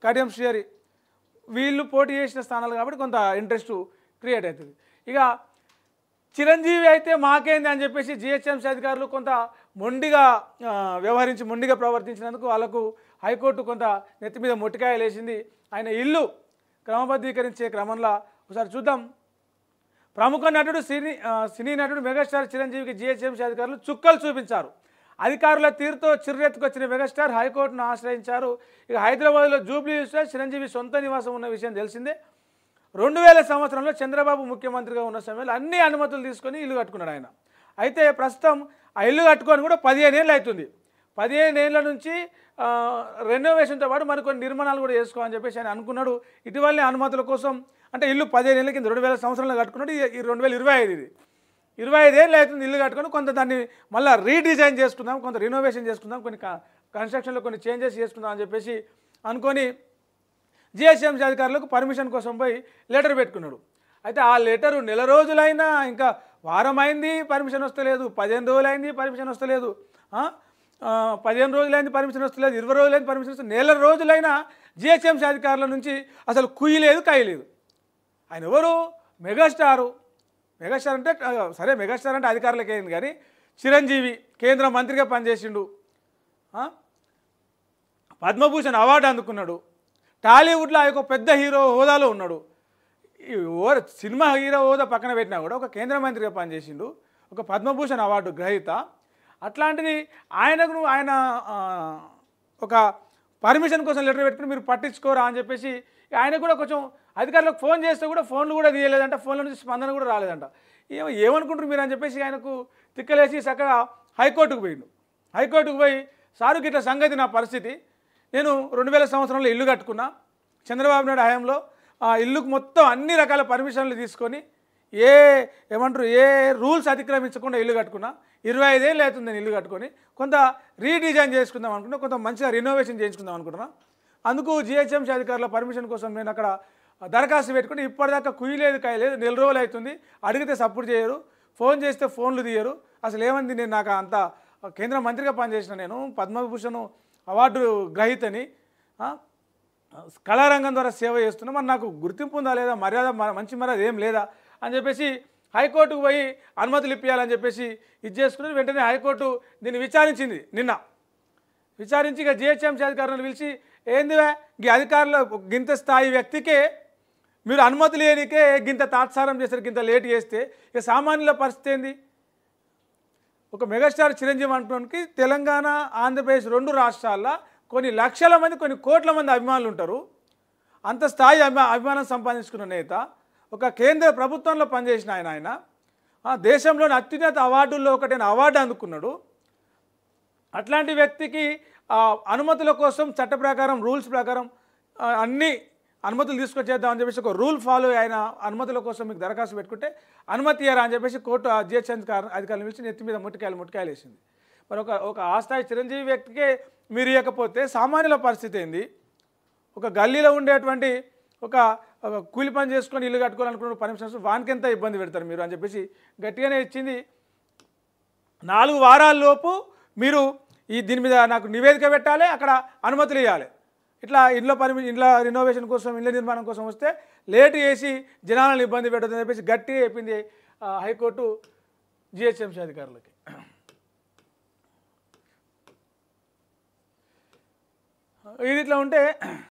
కడియం శ్రీహరి వీళ్ళు పోటీ చేసిన స్థానాలు కాబట్టి కొంత ఇంట్రెస్ట్ క్రియేట్ అవుతుంది. ఇక చిరంజీవి అయితే మాకేంది అని చెప్పేసి జిహెచ్ఎంసీ అధికారులు కొంత మొండిగా మొండిగా ప్రవర్తించినందుకు వాళ్ళకు హైకోర్టు కొంత నెత్తి మీద మొట్టికాయలు వేసింది. ఆయన ఇల్లు క్రమబద్ధీకరించే క్రమంలో ఒకసారి చూద్దాం. ప్రముఖ నటుడు సినీ నటుడు మెగాస్టార్ చిరంజీవికి జిహెచ్ఎంసీ అధికారులు చుక్కలు చూపించారు. అధికారుల తీరుతో చిర్రెత్తుకొచ్చిన మెగాస్టార్ హైకోర్టును ఆశ్రయించారు. ఇక హైదరాబాద్లో జూబ్లీ హిల్స్లో చిరంజీవి సొంత నివాసం ఉన్న విషయం తెలిసిందే. 2000 సంవత్సరంలో చంద్రబాబు ముఖ్యమంత్రిగా ఉన్న సమయంలో అన్ని అనుమతులు తీసుకొని ఇల్లు కట్టుకున్నాడు ఆయన. అయితే ప్రస్తుతం ఆ ఇల్లు కట్టుకొని కూడా 15 ఏళ్ళు అవుతుంది. 15 ఏళ్ళ నుంచి రెనోవేషన్తో పాటు మరికొన్ని నిర్మాణాలు కూడా చేసుకోవాలని చెప్పేసి ఆయన అనుకున్నాడు. ఇటీవలనే అనుమతుల కోసం అంటే ఇల్లు 15 ఏళ్ళ కింద 2000 సంవత్సరంలో కట్టుకున్నాడు. ఈ 2025 ఇది 25 ఏళ్ళు అవుతుంది ఇల్లు కట్టుకొని. కొంత దాన్ని మళ్ళీ రీడిజైన్ చేసుకుందాం, కొంత రినోవేషన్ చేసుకుందాం, కొన్ని కన్స్ట్రక్షన్లో కొన్ని చేంజెస్ చేసుకుందాం అని చెప్పేసి అనుకొని జిహెచ్ఎంసీ అధికారులకు పర్మిషన్ కోసం పోయి లెటర్ పెట్టుకున్నాడు. అయితే ఆ లెటరు నెల రోజులైనా ఇంకా వారం అయింది పర్మిషన్ వస్తలేదు, 15 రోజులైంది పర్మిషన్ వస్తలేదు, 15 రోజులైంది పర్మిషన్ వస్తలేదు, 20 రోజులైంది పర్మిషన్ వస్తలేదు, నెల రోజులైనా జిహెచ్ఎంసీ అధికారుల నుంచి అసలు కుయ్యి లేదు కాయి లేదు. ఆయన ఎవరు? మెగాస్టార్ అంటే సరే మెగాస్టార్ అంటే అధికారులకి అయింది కానీ చిరంజీవి కేంద్ర మంత్రిగా పనిచేసిండు, పద్మభూషణ్ అవార్డు అందుకున్నాడు, టాలీవుడ్లో ఒక పెద్ద హీరో హోదాలో ఉన్నాడు. సినిమా హీరో హోదా పక్కన పెట్టినా కూడా ఒక కేంద్ర మంత్రిగా పనిచేసిండు, ఒక పద్మభూషణ్ అవార్డు గ్రహీత. అట్లాంటిది ఆయన ఒక పర్మిషన్ కోసం లెటర్ పెట్టుకుని మీరు పట్టించుకోరా అని చెప్పేసి ఆయన కూడా కొంచెం అధికారులకు ఫోన్ చేస్తే కూడా ఫోన్లు కూడా తీయలేదంట, ఫోన్ల నుంచి స్పందన కూడా రాలేదంట. ఏమనుకుంటారు మీరు అని చెప్పేసి ఆయనకు తిక్కలేసి చక్కగా హైకోర్టుకు పోయిండు. హైకోర్టుకు పోయి సారుకి ఇట్లా సంగతి నా పరిస్థితి, నేను 2000 సంవత్సరంలో ఇల్లు కట్టుకున్నా, చంద్రబాబు నాయుడు హయాంలో ఆ ఇల్లుకు మొత్తం అన్ని రకాల పర్మిషన్లు తీసుకొని ఏ రూల్స్ అతిక్రమించకుండా ఇల్లు కట్టుకున్నా, 25 ఏళ్ళు అవుతుంది నేను ఇల్లు కట్టుకొని, కొంత రీడిజైన్ చేసుకుందాం అనుకున్నా, కొంత మంచిగా రినోవేషన్ చేయించుకుందాం అనుకుంటున్నా. అందుకు జిహెచ్ఎంసీ అధికారుల పర్మిషన్ కోసం నేను అక్కడ దరఖాస్తు పెట్టుకుని ఇప్పటిదాకా కుయ్యి లేదు కాయ లేదు, నెల రోజులు అవుతుంది, అడిగితే సపోర్ట్ చేయరు, ఫోన్ చేస్తే ఫోన్లు తీయరు. అసలు ఏమంది, నేను నాకు అంత కేంద్ర మంత్రిగా పనిచేసిన, నేను పద్మభూషణ్ అవార్డు గ్రహీతని, కళారంగం ద్వారా సేవ చేస్తున్నా, మరి నాకు గుర్తింపు ఉందా లేదా, మంచి మర్యాద ఏం లేదా అని చెప్పేసి హైకోర్టుకు పోయి అనుమతులు ఇప్పించాలని చెప్పేసి ఇది చేసుకుని వెంటనే హైకోర్టు దీన్ని విచారించింది. నిన్న విచారించి ఇక జిహెచ్ఎంసీ అధికారులను పిలిచి, ఏందివే ఈ అధికారులు గింత స్థాయి వ్యక్తికే మీరు అనుమతులు లేనికే గింత తాత్సారం చేస్తారు, గింత లేట్ చేస్తే ఇక సామాన్యుల పరిస్థితి ఏంది? ఒక మెగాస్టార్ చిరంజీవి అంటున్నానికి తెలంగాణ ఆంధ్రప్రదేశ్ 2 రాష్ట్రాల్లో కొన్ని లక్షల మంది కొన్ని కోట్ల మంది అభిమానులు ఉంటారు. అంత స్థాయి అభిమానం సంపాదించుకున్న నేత, ఒక కేంద్ర ప్రభుత్వంలో పనిచేసిన ఆయన దేశంలోని అత్యున్నత అవార్డుల్లో ఒకటైన అవార్డు అందుకున్నాడు. అట్లాంటి వ్యక్తికి అనుమతుల కోసం చట్ట ప్రకారం రూల్స్ ప్రకారం అన్ని అనుమతులు తీసుకొచ్చేద్దామని చెప్పేసి ఒక రూల్ ఫాలో అయిన అనుమతుల కోసం మీకు దరఖాస్తు పెట్టుకుంటే అనుమతి ఇయ్యారా అని చెప్పేసి కోర్టు జిహెచ్ఎంసీ అధికారులను పిలిచి నెత్తి మీద ముట్టికాయలు వేసింది. మరి ఒక ఆ స్థాయి చిరంజీవి వ్యక్తికే మీరు ఇవ్వకపోతే సామాన్యుల పరిస్థితి ఏంది? ఒక గల్లీలో ఉండేటువంటి ఒక కూలి పని చేసుకొని ఇల్లు కట్టుకోవాలనుకున్న పర్మిషన్స్ వానికి ఎంత ఇబ్బంది పెడతారు మీరు అని చెప్పేసి గట్టిగానే ఇచ్చింది. 4 వారాల్లోపు మీరు దీని మీద నాకు నివేదిక పెట్టాలి, అక్కడ అనుమతులు ఇవ్వాలి. ఇట్లా ఇంట్లో రినోవేషన్ కోసం ఇళ్ళ నిర్మాణం కోసం వస్తే లేట్ చేసి జనాలను ఇబ్బంది పెట్టదని చెప్పేసి గట్టిగా చెప్పింది హైకోర్టు జిహెచ్ఎంసీ అధికారులకి. ఇది ఇట్లా ఉంటే